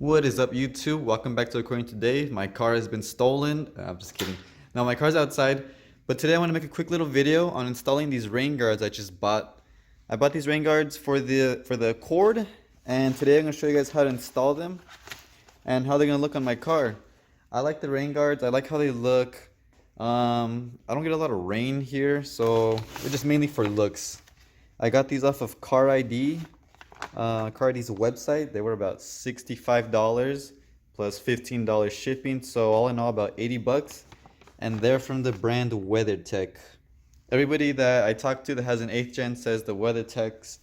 What is up, YouTube? Welcome back to According Today. My car has been stolen. I'm just kidding. No, my car's outside. But today I want to make a quick little video on installing these rain guards I just bought. I bought these rain guards for the CARiD, and today I'm going to show you guys how to install them and how they're going to look on my car. I like the rain guards. I like how they look. I don't get a lot of rain here, so they're just mainly for looks. I got these off of CARiD. CARiD's website. They were about $65 plus $15 shipping, so all in all about 80 bucks. And they're from the brand WeatherTech. Everybody that I talked to that has an 8th gen says the WeatherTech's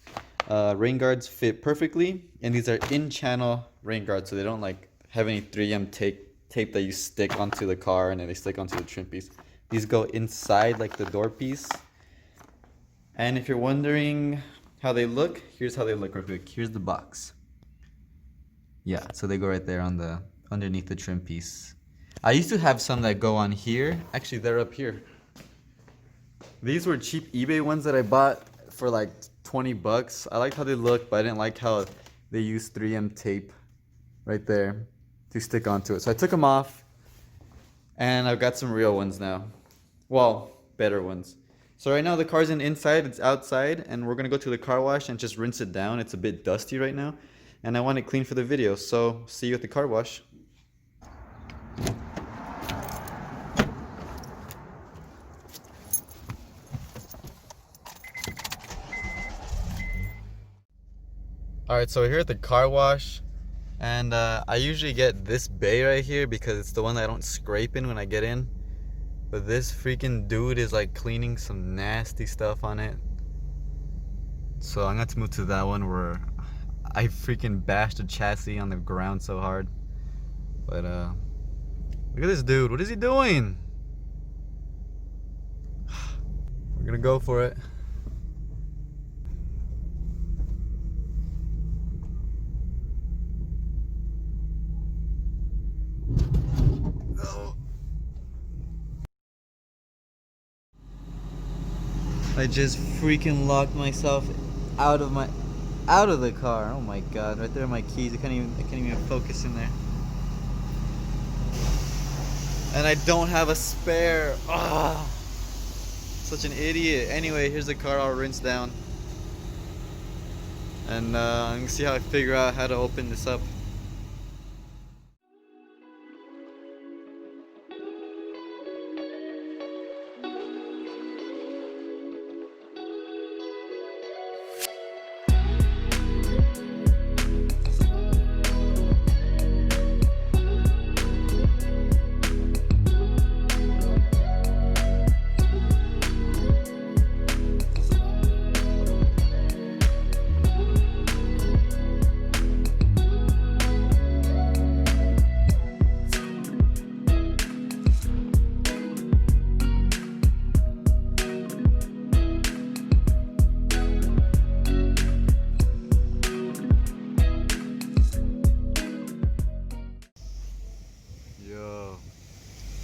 rain guards fit perfectly, and these are in-channel rain guards, so they don't like have any 3M tape that you stick onto the car and then they stick onto the trim piece. These go inside like the door piece. And if you're wondering how they look, here's how they look real quick. Here's the box. Yeah, so they go right there on the underneath the trim piece. I used to have some that go on here. Actually, they're up here. These were cheap eBay ones that I bought for like 20 bucks. I liked how they looked, but I didn't like how they used 3M tape right there to stick onto it. So I took them off, and I've got some real ones now. Well, better ones. So right now the car's inside, it's outside, and we're gonna go to the car wash and just rinse it down. It's a bit dusty right now, and I want it clean for the video. So see you at the car wash. Alright, so we're here at the car wash, and I usually get this bay right here because it's the one that I don't scrape in when I get in. But this freaking dude is like cleaning some nasty stuff on it. So I'm gonna have to move to that one where I freaking bashed a chassis on the ground so hard. But look at this dude, what is he doing? We're gonna go for it. I just freaking locked myself out of the car. Oh my god, right there are my keys. I can't even focus in there. And I don't have a spare. Ah, such an idiot. Anyway, here's the car all rinsed down. And I'm gonna see how I figure out how to open this up.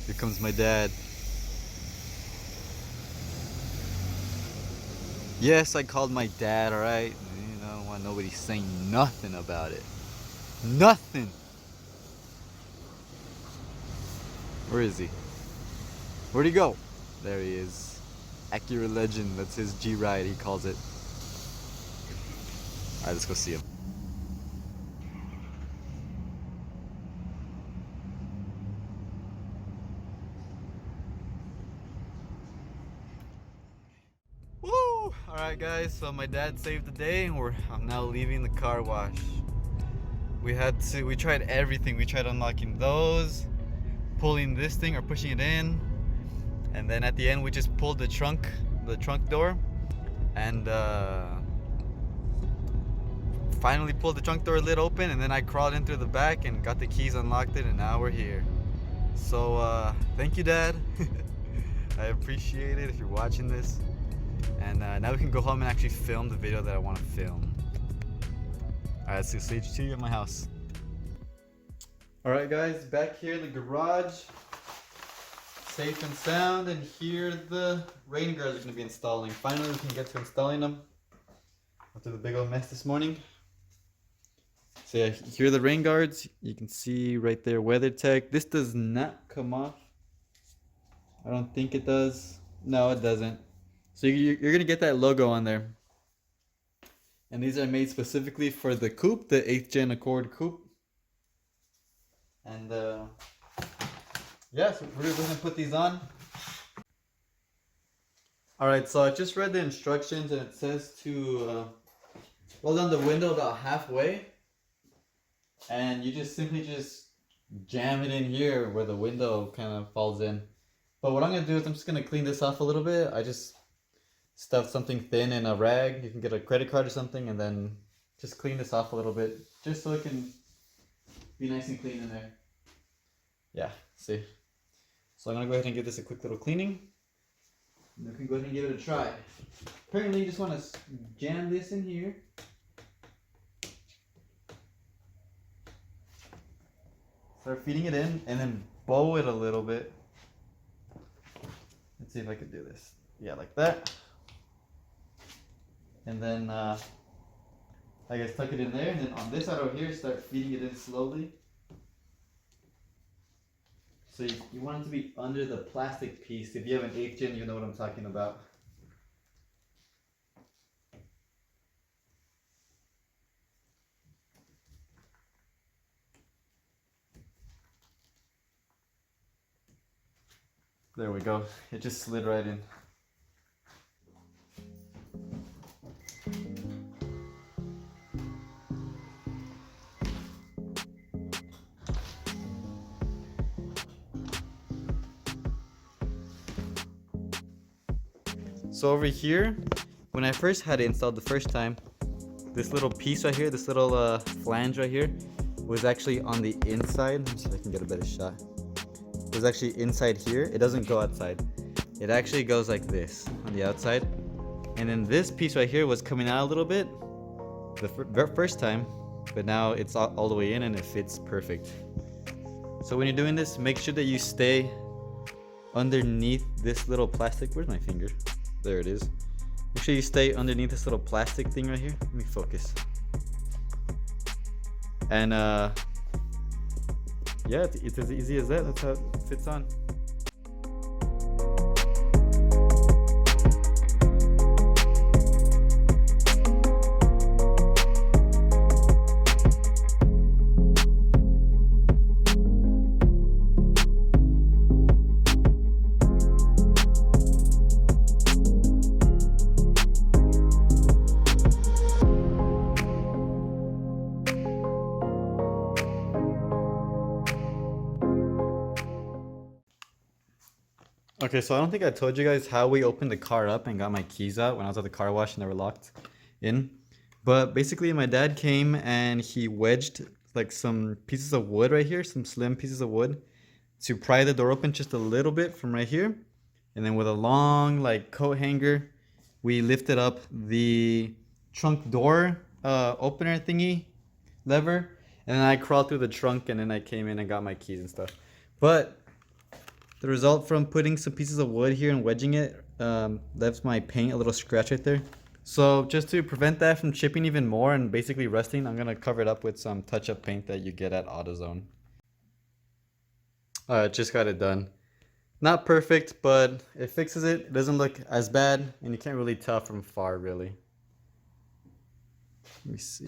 Here comes my dad. Yes, I called my dad, alright? You know, I don't want nobody saying nothing about it. Nothing! Where is he? Where'd he go? There he is. Acura Legend, that's his G-Ride, he calls it. Alright, let's go see him. Woo! Alright guys, so my dad saved the day and I'm now leaving the car wash. We tried everything. We tried unlocking those, pulling this thing or pushing it in, and then at the end we just pulled the trunk door, and finally pulled the trunk door lid open, and then I crawled in through the back and got the keys, unlocked it, and now we're here. So thank you, Dad. I appreciate it if you're watching this. And now we can go home and actually film the video that I want to film. Alright, so see you at my house. Alright guys, back here in the garage. Safe and sound, and here the rain guards are going to be installing. Finally we can get to installing them after the big old mess this morning. So yeah, here are the rain guards. You can see right there, WeatherTech. This does not come off. I don't think it does. No, it doesn't. So you're gonna get that logo on there. And these are made specifically for the coupe, the 8th gen Accord coupe. And yeah, so we're just gonna put these on. Alright, so I just read the instructions and it says to roll down the window about halfway. And you just simply just jam it in here where the window kind of falls in. But what I'm gonna do is I'm just gonna clean this off a little bit. I just stuffed something thin in a rag. You can get a credit card or something and then just clean this off a little bit just so it can be nice and clean in there. Yeah, see. So I'm gonna go ahead and give this a quick little cleaning. And we can go ahead and give it a try. Apparently you just wanna jam this in here. Start feeding it in and then bow it a little bit. Let's see if I can do this. Yeah, like that. And then I guess tuck it in there, and then on this side over here, start feeding it in slowly. So you want it to be under the plastic piece. If you have an 8th gen, you know what I'm talking about. There we go. It just slid right in. So over here, when I first had it installed the first time, this little piece right here, this little flange right here, was actually on the inside. Let me see if I can get a better shot. It was actually inside here. It doesn't go outside. It actually goes like this on the outside. And then this piece right here was coming out a little bit the first time, but now it's all the way in and it fits perfect. So when you're doing this, make sure that you stay underneath this little plastic. Where's my finger? There it is. Make sure you stay underneath this little plastic thing right here. Let me focus. And yeah, it's as easy as that. That's how it fits on. Okay, so I don't think I told you guys how we opened the car up and got my keys out when I was at the car wash and they were locked in. But basically my dad came and he wedged like some pieces of wood right here, some slim pieces of wood, to pry the door open just a little bit from right here. And then with a long like coat hanger, we lifted up the trunk door opener thingy lever. And then I crawled through the trunk and then I came in and got my keys and stuff. But the result from putting some pieces of wood here and wedging it left my paint a little scratch right there. So just to prevent that from chipping even more and basically rusting, I'm gonna cover it up with some touch-up paint that you get at AutoZone. Just got it done. Not perfect, but it fixes it. It doesn't look as bad, and you can't really tell from far, really. Let me see.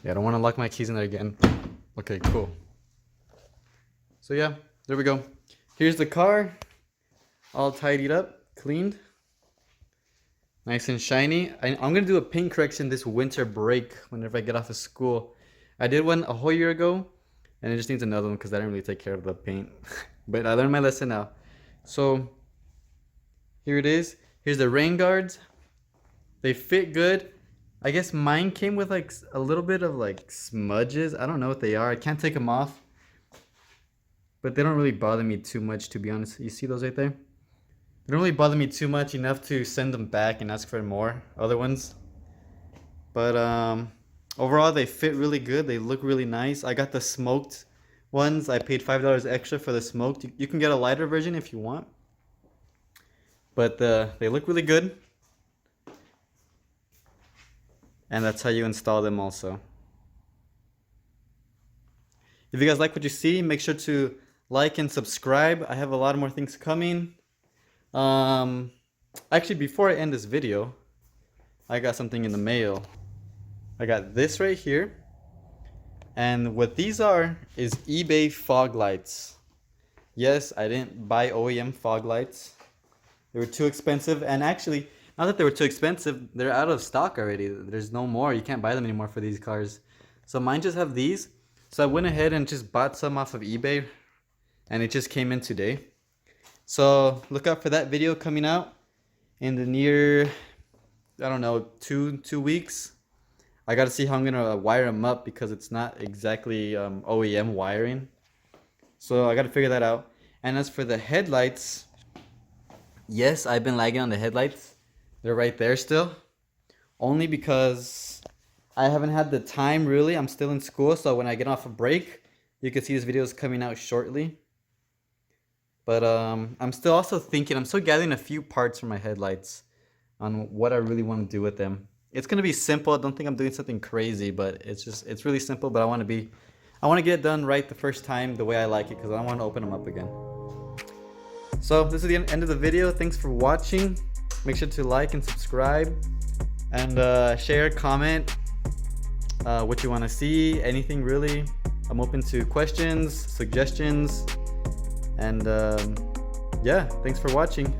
Yeah, I don't want to lock my keys in there again. Okay, cool. So yeah, there we go. Here's the car, all tidied up, cleaned, nice and shiny. I'm gonna do a paint correction this winter break whenever I get off of school. I did one a whole year ago, and it just needs another one because I didn't really take care of the paint. But I learned my lesson now. So here it is. Here's the rain guards. They fit good. I guess mine came with like a little bit of like smudges. I don't know what they are. I can't take them off. But they don't really bother me too much, to be honest. You see those right there? They don't really bother me too much, enough to send them back and ask for more other ones. But overall, they fit really good. They look really nice. I got the smoked ones. I paid $5 extra for the smoked. You can get a lighter version if you want. But they look really good. and that's how you install them also. If you guys like what you see, make sure to like and subscribe. I have a lot more things coming. Actually, before I end this video, I got something in the mail. I got this right here. And what these are is eBay fog lights. Yes, I didn't buy OEM fog lights. They were too expensive. And actually, not that they were too expensive, they're out of stock already. There's no more. You can't buy them anymore for these cars. So mine just have these. So I went ahead and just bought some off of eBay. And it just came in today. So look out for that video coming out in the near, I don't know, two weeks. I gotta see how I'm gonna wire them up because it's not exactly OEM wiring. So I gotta figure that out. And as for the headlights, yes, I've been lagging on the headlights. They're right there still. Only because I haven't had the time really. I'm still in school, so when I get off a break, you can see this video is coming out shortly. But I'm still also thinking, I'm still gathering a few parts for my headlights on what I really want to do with them. It's gonna be simple. I don't think I'm doing something crazy, but it's really simple. But I want to get it done right the first time, the way I like it, because I don't want to open them up again. So this is the end of the video. Thanks for watching. Make sure to like and subscribe, and share, comment what you want to see, anything really. I'm open to questions, suggestions, and yeah, thanks for watching.